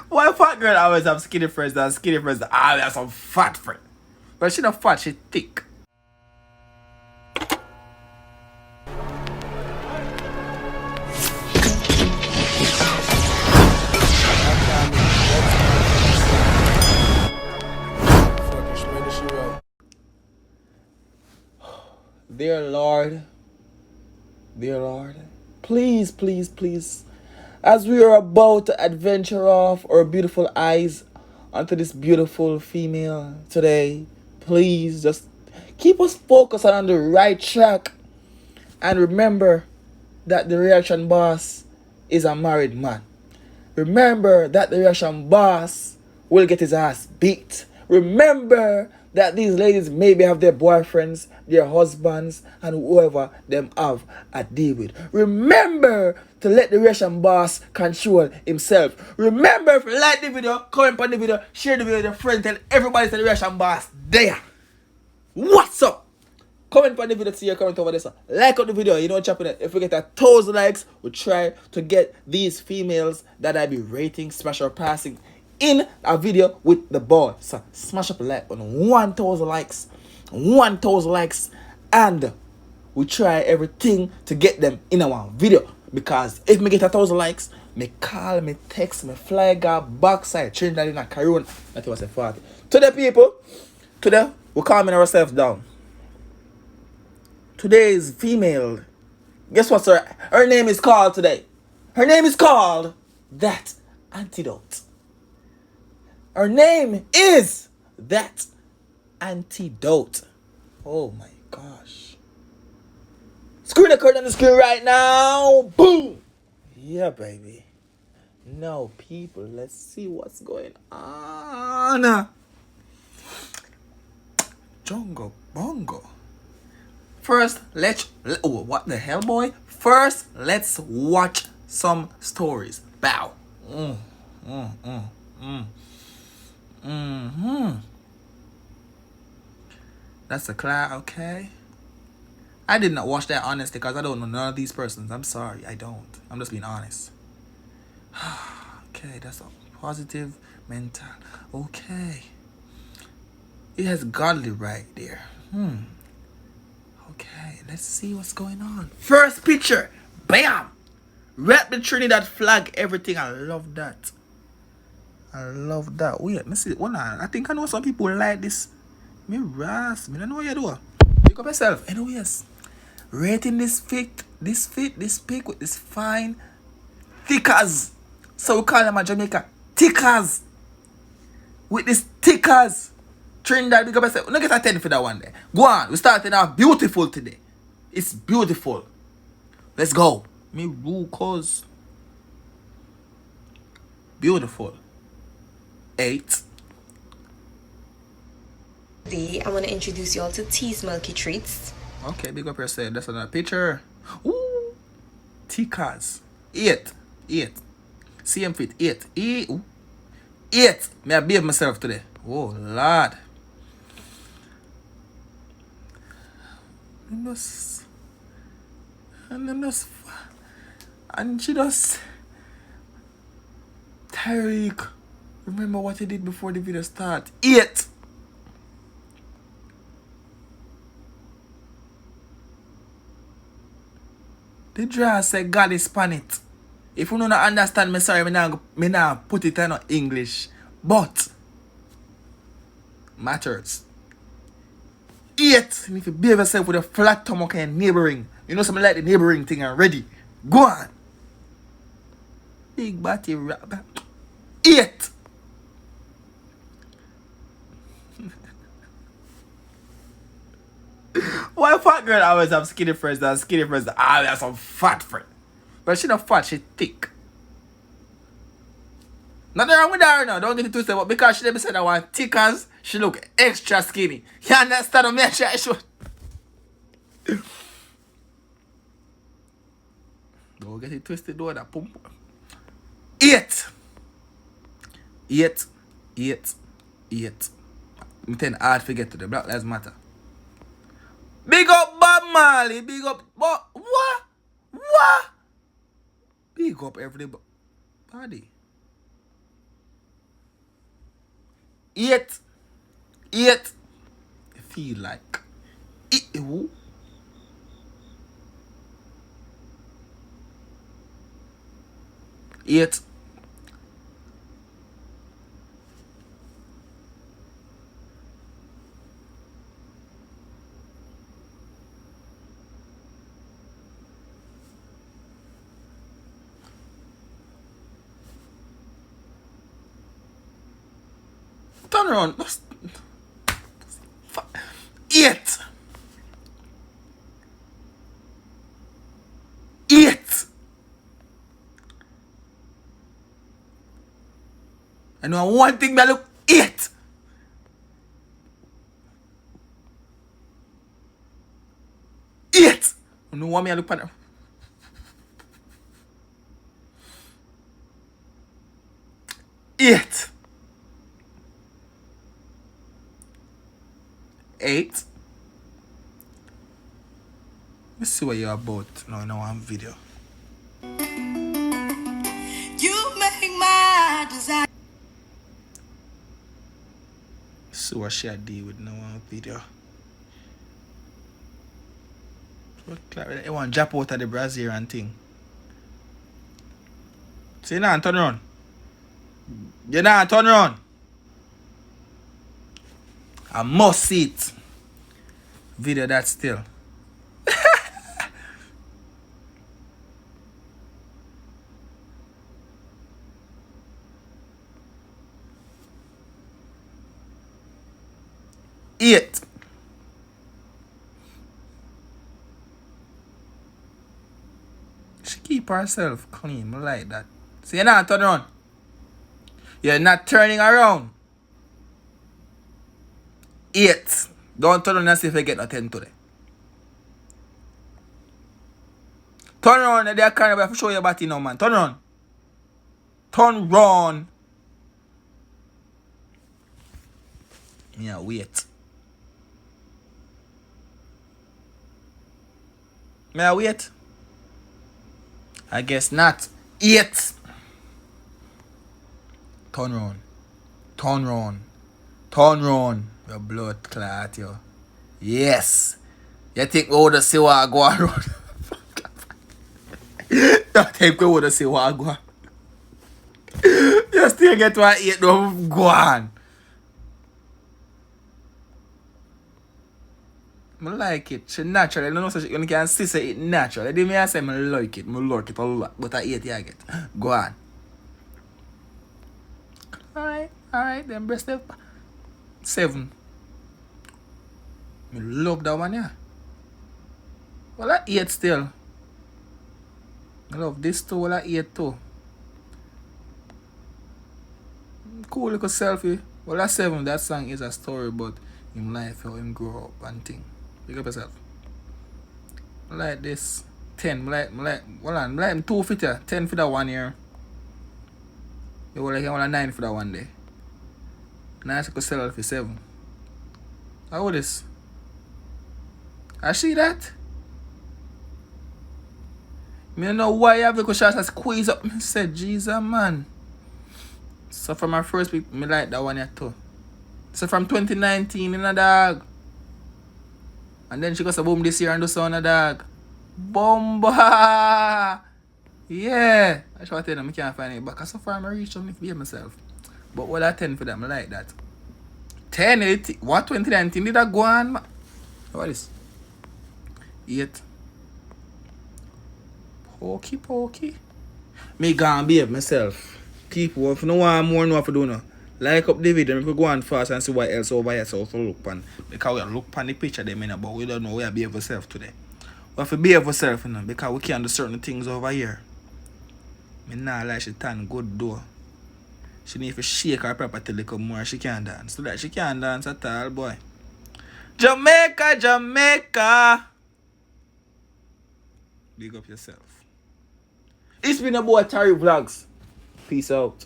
Why fat girl always have skinny friends and skinny friends that always have some fat friend? But she not fat, she thick. Dear Lord, please, please, please, as we are about to adventure off our beautiful eyes onto this beautiful female today, please just keep us focused on the right track. And remember that the reaction boss is a married man. Remember that the reaction boss will get his ass beat. Remember that these ladies maybe have their boyfriends, their husbands, and whoever them have a deal with. Remember to let the reaction boss control himself. Remember, if you like the video, comment on the video, share the video with your friends, tell everybody to the reaction boss there. What's up? Comment on the video, see your comment over there. So like on the video, you know, chopping it. If we get 1,000 likes, we'll try to get these females that I be rating, smash or passing in a video with the boy. So smash up a like on 1,000 likes. 1,000 likes. And we try everything to get them in our video. Because if me get 1,000 likes, me call, me text, me fly guard backside Trinidad in a Caroon. That was a 40. Today, people, today we're calming ourselves down. Today's female, guess what, sir? Her name is called today. Her name is called That Antidote. Her name is That Antidote. Oh my gosh. Screen the curtain on the screen right now. Boom. Yeah, baby. No, people, let's see what's going on. Jongo Bongo. First, oh, what the hell, boy? First, let's watch some stories. Bow. That's a cloud, okay. I did not watch that honestly because I don't know none of these persons. I'm sorry, I don't. I'm just being honest. Okay, that's a positive mental. Okay. It has godly right there. Okay, let's see what's going on. First picture. Bam! Rep the Trinidad flag, everything. I love that. I love that. Wait, let me see. One, I think I know some people like this. Me ras. Me don't know what you do. Pick up yourself. Anyways. Rating this pic with this fine thickers. So we call them a Jamaica. Thickers. With this thickers. Trinidad, big up yourself. No get a 10 for that one there. Go on. We starting off beautiful today. It's beautiful. Let's go. Me rule cause. Beautiful. 8. Today, I want to introduce you all to Tea's Milky Treats. Okay, big up yourself. That's another picture. Ooh. Tikas. 8. CM fit. 8. 8. May I behave myself today? Oh, Lord. And she does. Tyreek. Remember what he did before the video start. 8. The draw said God is pan it. If you don't understand me, sorry, me now put it in English. But matters. 8. And if you behave yourself with a flat stomach and neighboring, you know something like the neighboring thing already. Go on. Big body rap. 8. Why fat girl always have skinny friends and skinny friends that always have some fat friend? But she not fat, she thick. Nothing wrong with her now, don't get it twisted, but because she never said I want thick as, she look extra skinny. You understand what me? Don't get it twisted though, that pump. 8. I'm telling hard forget to the Black Lives Matter. Big up Bob Marley, big up what? big up everybody. 8. Feel like who? 8. Turn around. 8. 8. I know one thing that look 8. 8. I know one me I look at 8. 8. Let's see what you're about now in one video. You make my desire. See what she did with no one video. You want to drop out of the Brazilian thing. See now, turn around. You now turn around. I must see it. Video that still. Eight. She keep herself clean. I like that. See, you're not turning around. You're not turning around. 8. Don't turn around and see if you get a 10 today. Turn around and they're carrying to show your body now, man. Turn around. Turn round. Yeah, wait. May I wait? I guess not. 8. Turn round. Turn round. Turn round. Your blood clot, yo. Yes. You think we would see what I go around? You think we would see what I go on? You still get what 8 though. Go on. I like it. She natural. I don't know so you can see say it natural. I didn't say I like it. I like it a lot. But I 8 I get. Go on. Alright, then breast step 7. I love that one, yeah. Well, I 8 still. I love this too. Well, I 8 too. Cool little selfie. Well, that 7. That song is a story about him life, how him grow up and thing. Pick up yourself. I like this. 10. I like him 2 fit here. 10 for that 1 year. You will like him 9 for that 1 day. Nice to sell for 7. How old is? I see that. I don't know why you have to shots squeeze up. I said, Jesus, man. So from my first week, I like that one here too. So from 2019 in a dog. And then she goes to boom this year and do so on a dog. Bomba! Yeah. I should tell them I can't find it back. So far I reached them to be myself. But what I 10 for them, I like that. 10, 8, what 2019 did I go on? What is 8. Pokey. Me gonna behave myself. People, if no one more know what to do now. Like up the video, we go on fast and see what else over here so to look pan. Because we look pan the picture they mean but we don't know where behave ourselves today. We have to behave ourselves, you know, because we can't do certain things over here. Me nah like she tan good though. She need to shake her property a little more. She can't dance. So that she can't dance at all, boy. Jamaica. Big up yourself. It's been a boy Tyrekevlogs. Peace out.